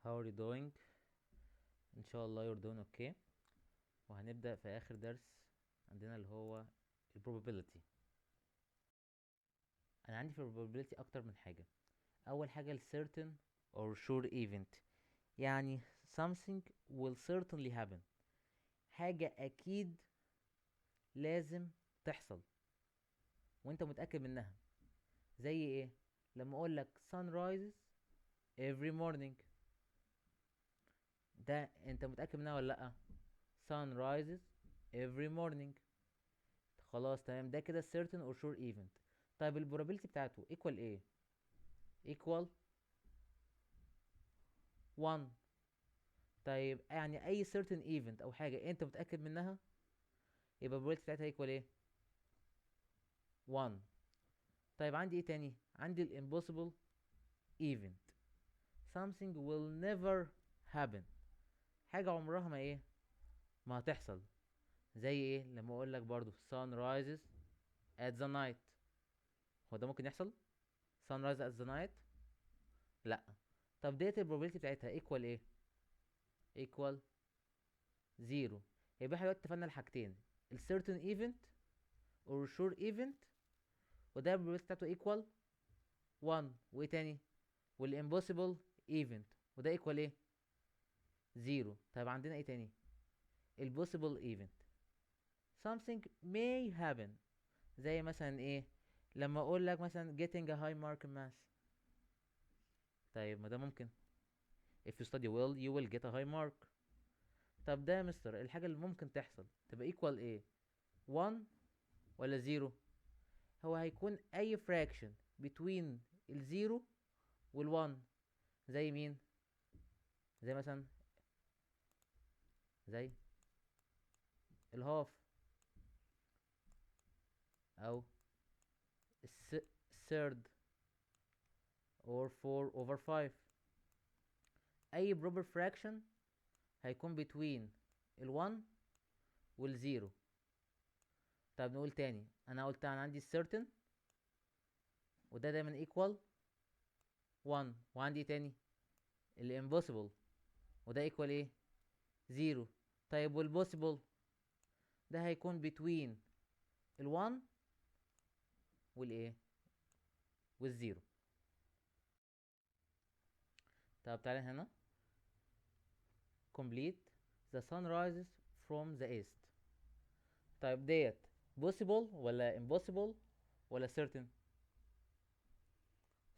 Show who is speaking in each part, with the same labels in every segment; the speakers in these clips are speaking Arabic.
Speaker 1: How are you doing؟ ان شاء الله you're doing okay. وهنبدأ في اخر درس عندنا اللي هو ال probability. انا عندي في ال probability اكتر من حاجة. اول حاجة ال certain or sure event، يعني something will certainly happen، حاجة اكيد لازم تحصل وانت متأكد منها. زي ايه؟ لما اقول لك sun rises every morning، ده انت متأكد منها ولا لأ؟ sun rises every morning. خلاص تمام، ده كده certain or sure event. طيب ال probability بتاعته equal ايه؟ equal 1. طيب يعني اي certain event او حاجة انت متأكد منها يبقى probability بتاعتها equal ايه؟ 1. طيب عندي ايه تاني؟ عندي ال impossible event، something will never happen، حاجة عمرها ما ايه؟ ما هتحصل. زي ايه؟ لما اقول لك برضو sun rises at the night، هو ده ممكن يحصل؟ sun rises at the night؟ لا. طب ديت ال probability بتاعتها equal ايه؟ equal 0. يبقى احنا دلوقتي اتفقنا الحاجتين، ال certain event or sure event، وده البروبابيلتي بتاعته equal 1. وايه تاني؟ وال impossible event، وده equal ايه؟ 0. طيب عندنا ايه تاني؟ ال possible event، something may happen. زي مثلا ايه؟ لما اقول لك مثلا getting a high mark in math، طيب ما ده ممكن. if you study well you will get a high mark. طب ده يا مستر الحاجة اللي ممكن تحصل تبقى equal ايه؟ 1 ولا 0؟ هو هيكون اي fraction between الزيرو والوان. زي مين؟ زي مثلا زي الهاف، او الثيرد، or 4 over 5. اي proper fraction هيكون between ال1 والزيرو. طب نقول تاني، انا قلت انا عندي certain وده دايما equal 1، وعندي إيه تاني؟ ال impossible وده equal ايه؟ 0. طيب وال possible ده هيكون between ال1 والايه؟ والزيرو. طب تعالى هنا complete the sun rises from the east. طيب ديت possible ولا impossible ولا certain؟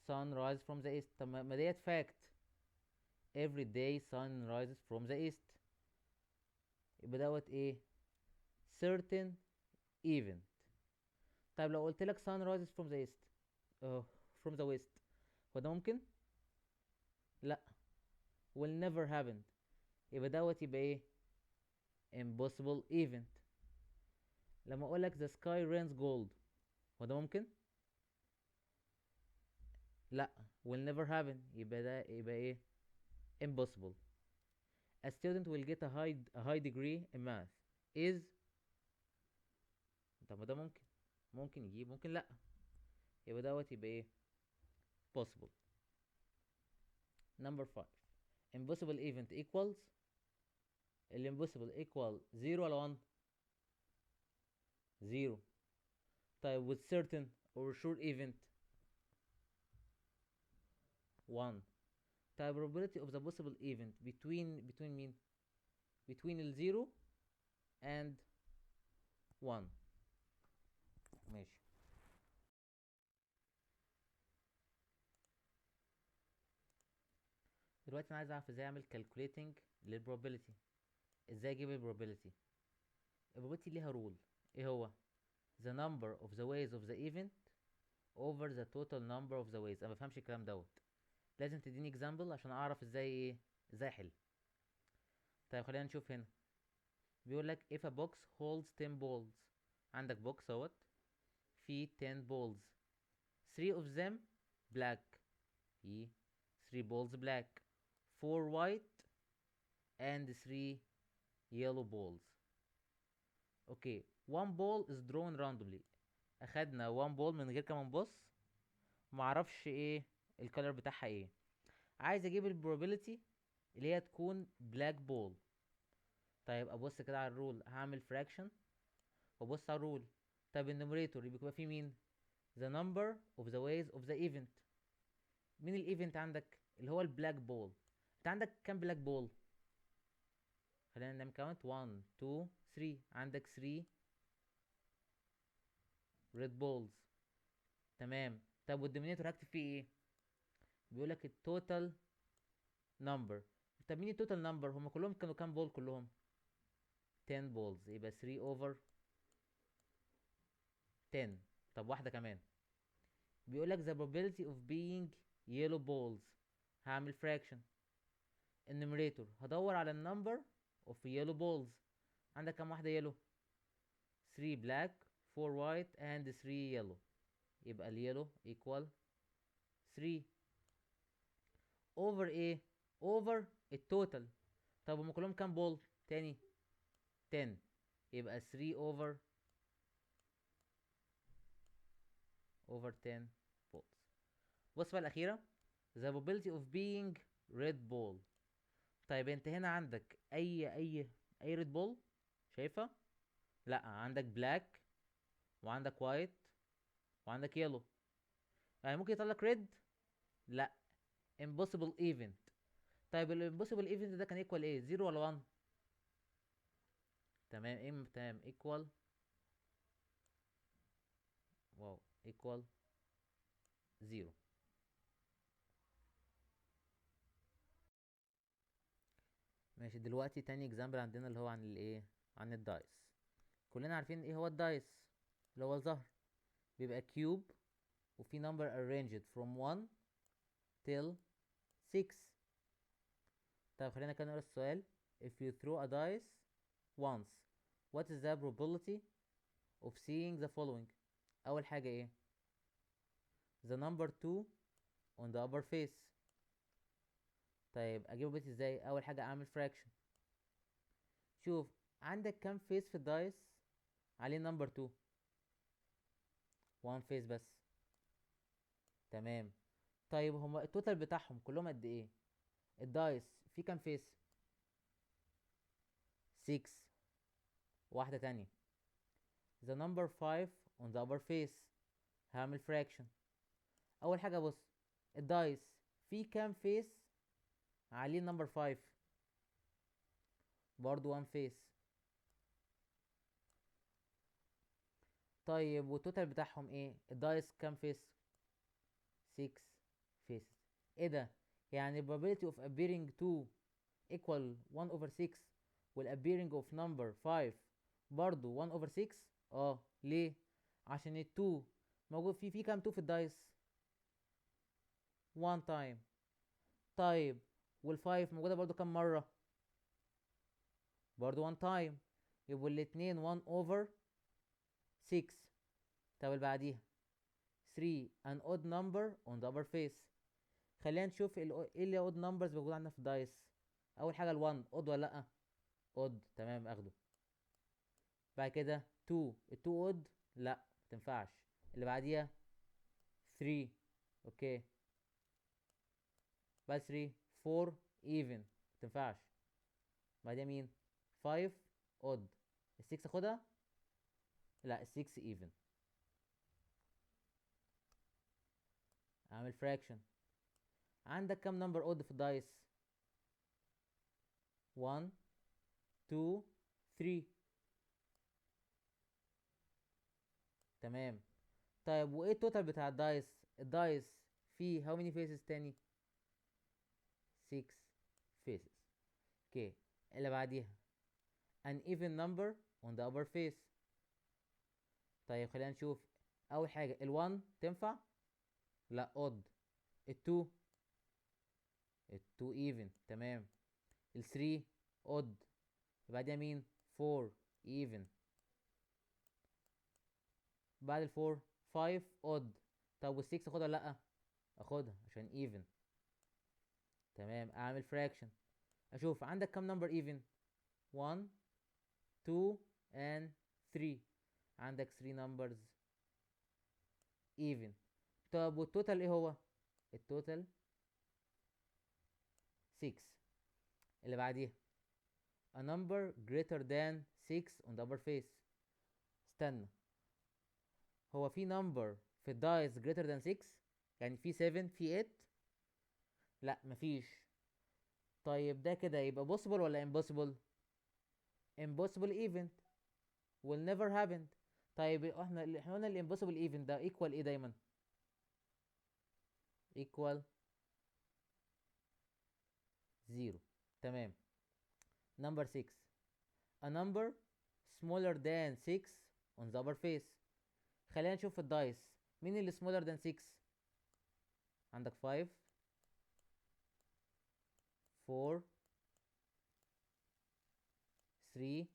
Speaker 1: sun rises from the east. طب ما ديت fact، every day sun rises from the east، يبقى دوت ايه؟ certain event. طيب لو قلت لك sun rises from the east from the west، هو ده ممكن؟ لا. will never happen، يبقى دوت يبقى ايه؟ impossible event. لما اقول لك the sky rains gold، هو ده ممكن؟ لا. will never happen، يبقى ده يبقى ايه؟ impossible. A student will get a high degree in math is. طب ما ده ممكن، ممكن يجيب ممكن لا، يبقى دوت يبقى ايه؟ possible. Number 5، impossible event equals. ال impossible equal 0 ولا 1؟ 0. طيب with certain or sure event 1. طيب probability of the possible event between مين؟ between ال 0 and 1. ماشي. دلوقتي انا عايز اعرف ازاي اعمل calculating لل probability. ازاي اجيب ال probability؟ ال probability ليها rule، ايه هو؟ the number of the ways of the event over the total number of the ways. انا بفهمش الكلام دوت، لازم تديني example عشان اعرف ازاي ايه، ازاي احل. طيب خلينا نشوف هنا. بيقول لك if a box holds 10 balls، عندك box اهوت فيه 10 balls، 3 of them black، في 3 balls black، 4 white and 3 yellow balls. اوكي one ball is drawn randomly، اخدنا one ball من غير كمان بص، معرفش ايه الكالر بتاعها ايه. عايز اجيب البروبابيلتي اللي هي تكون black ball. طيب ابص كده على الرول، هعمل fraction وابص على الرول. طيب النوميريتور يبقى فيه مين؟ the number of the ways of the event. مين الايفنت عندك؟ اللي هو البلاك بول. انت عندك كام بلاك بول؟ خلينا نعمل كاونت 1 2 3. عندك 3 ريد بولز. تمام. طب والدومينيتور هكتب فيه ايه؟ بيقول لك التوتال نمبر. طب مين التوتال نمبر؟ هم كلهم كانوا كام بول كلهم؟ 10 بولز، يبقى 3 اوفر 10. طب واحده كمان، بيقول لك the probability of being yellow balls. هعمل fraction. النوميريتور هدور على النمبر of yellow balls. عندك كام واحده يلو؟ 3 black 4 white and 3 yellow. يبقى اليلو equal 3 over ايه؟ over التوتال. طب هم كلهم كام بول تاني؟ 10. يبقى 3 over 10 balls. بص بقى الأخيرة، the probability of being red ball. طيب انت هنا عندك اي ريد بول شايفها؟ لا، عندك بلاك وعندك وايت وعندك يلو. يعني ممكن يطلع لك ريد؟ لا، impossible event. طيب الامبوسيبل ايفنت ده كان ايكوال ايه؟ 0 ولا 1؟ تمام، تمام ايكوال. واو، ايكوال 0. ماشي، دلوقتي تاني اكزامبل عندنا اللي هو عن الايه؟ عن الدايس. كلنا عارفين ايه هو الدايس، اللي هو الزهر. بيبقى كيوب وفي number arranged from 1 till 6. طيب خلينا كده نقرا السؤال. if you throw a dice once, what is the probability of seeing the following؟ اول حاجه ايه؟ the number 2 on the upper face. طيب اجيبه بيت ازاي؟ اول حاجه اعمل fraction. شوف، عندك كام فيس في الدايس عليه نمبر 2؟ 1 فيس بس. تمام. طيب هما التوتال بتاعهم كلهم قد ايه؟ الدايس فيه كام فيس؟ 6. واحده تانية، the number 5 on the upper face. هعمل fraction. اول حاجه بص، الدايس فيه كام فيس عليه نمبر 5؟ برضو 1 فيس. طيب والتوتال بتاعهم ايه؟ الدايس كام فيس؟ 6 فيس. ايه ده؟ يعني probability of appearing 2 equal 1 over 6 وال appearing of number 5 برضو 1 over 6. ليه؟ عشان ال 2 موجود في كام 2 في الدايس؟ 1 time. طيب وال 5 موجودة برضو كام مرة؟ برضو 1 time. يبقوا الاتنين 1 over 6. طب اللي بعديها 3 an odd number on the upper face. خلينا نشوف ايه اللي odd numbers موجود عندنا في الدايس. اول حاجه ال1 odd ولا لا؟ odd، تمام اخده. بعد كده 2، ال2 odd، لا متنفعش. اللي بعديها 3، اوكي. بعد 3 4 even، متنفعش. بعديها مين؟ 5 odd. ال6 اخدها؟ لا، ال6 even. اعمل fraction. عندك كام نمبر odd في الدايس؟ 1 2 3. تمام. طيب وايه التوتال بتاع الدايس؟ الدايس فيه how many faces تاني؟ 6 faces. اوكي. اللي بعديها an even number on the upper face. طيب خلينا نشوف. اول حاجه ال1 تنفع؟ لا odd. ال2 even، تمام. ال3 odd. بعديها مين؟ 4 even. بعد ال4 5 odd. طب وال6 اخدها ولا لا؟ اخدها عشان even. تمام، اعمل fraction. اشوف عندك كام نمبر even؟ 1 2 and 3. عندك 3 numbers even. طب والتوتال ايه هو؟ التوتال 6. اللي بعديها a number greater than 6 on the upper face. استنى، هو في number في الدايس greater than 6؟ يعني في 7 في 8؟ لا مفيش. طيب ده كده يبقى possible ولا impossible؟ impossible event will never happen. طيب احنا قلنا ال impossible event ده equal ايه دايما؟ equal 0. تمام. number 6 a number smaller than 6 on the upper face. خلينا نشوف الدايس مين اللي smaller than 6. عندك 5 4 3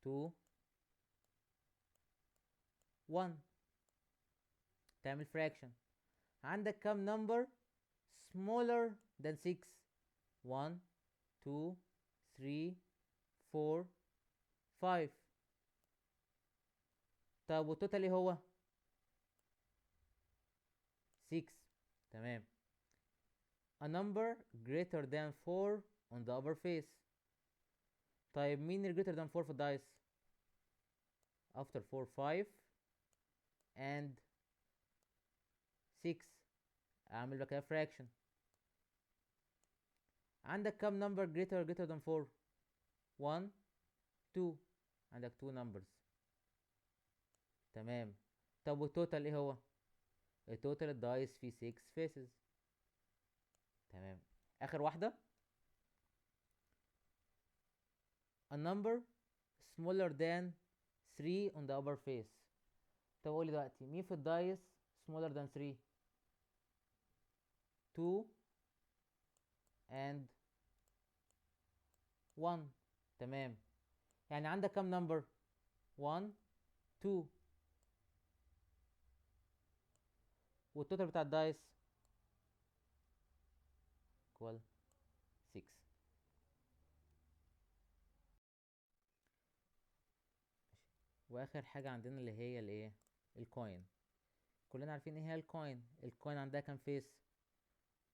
Speaker 1: 2 1. تعمل fraction. عندك كم number smaller than 6؟ 1 2 3 4 5. طب والتوتال ايه هو؟ 6. تمام. a number greater than 4 on the upper face. طيب مين ال greater than 4 في الدايس؟ after 4 5 and 6. اعمل بقى كده fraction. عندك كم number greater than 4؟ 1 2. عندك 2 numbers. تمام. طب والتوتال ايه هو؟ التوتال الدايس فيه 6 faces. تمام. اخر واحده a number smaller than 3 on the upper face. طب قولي دلوقتي مين في الدايس smaller than 3؟ 2 and 1. تمام. يعني عندك كم نمبر؟ 1 2. والتوتال بتاع الدايس equal 6. واخر حاجه عندنا اللي هي الايه؟ الكوين. كلنا عارفين ايه هي الكوين. الكوين عندها كام فيس؟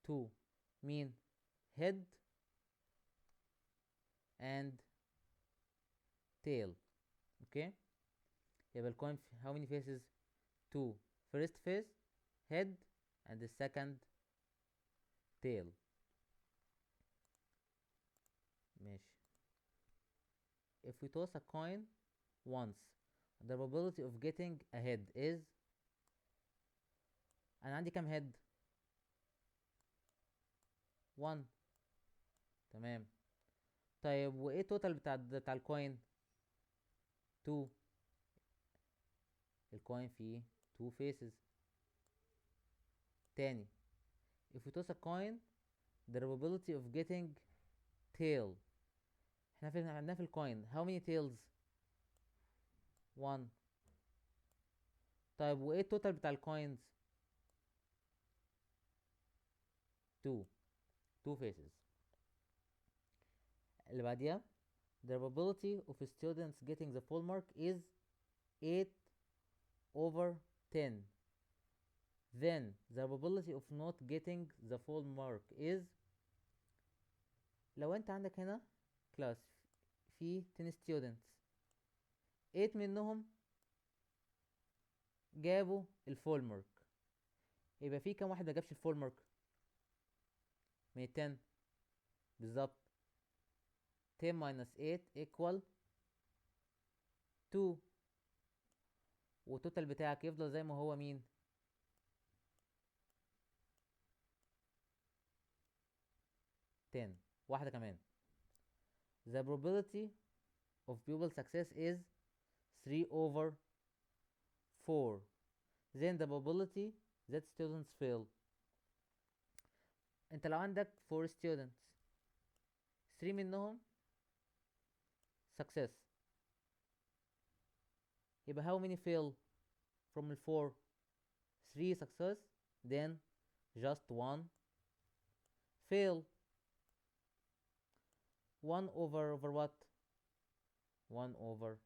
Speaker 1: 2. مين؟ head and tail. اوكي. يبقى الكوين how many faces؟ 2. first face head and the second tail. ماشي. if we toss a coin once the probability of getting a head is. انا عندي كام head؟ 1. تمام. طيب وايه التوتال بتاع الكوين؟ 2. الكوين فيه 2 faces. تاني if we toss a coin the probability of getting tail. احنا عندنا في الكوين how many tails؟ 1. طيب وايه التوتال بتاع الكوينز؟ 2. 2 faces. اللي بعديها the probability of students getting the full mark is 8 over 10. then the probability of not getting the full mark is. لو انت عندك هنا class فيه 10 students 8 منهم جابوا الفول مارك، يبقى في كام واحد ما جابش الفول مارك من 10؟ بالظبط 10 minus 8 equal 2. والتوتال بتاعك يفضل زي ما هو مين؟ 10. واحدة كمان the probability of pupil success is 3 over 4. then the probability that students fail. انت لو عندك 4 students 3 منهم success يبقى how many fail from the 4؟ 3 success then just 1 fail. 1 over what؟ 1 over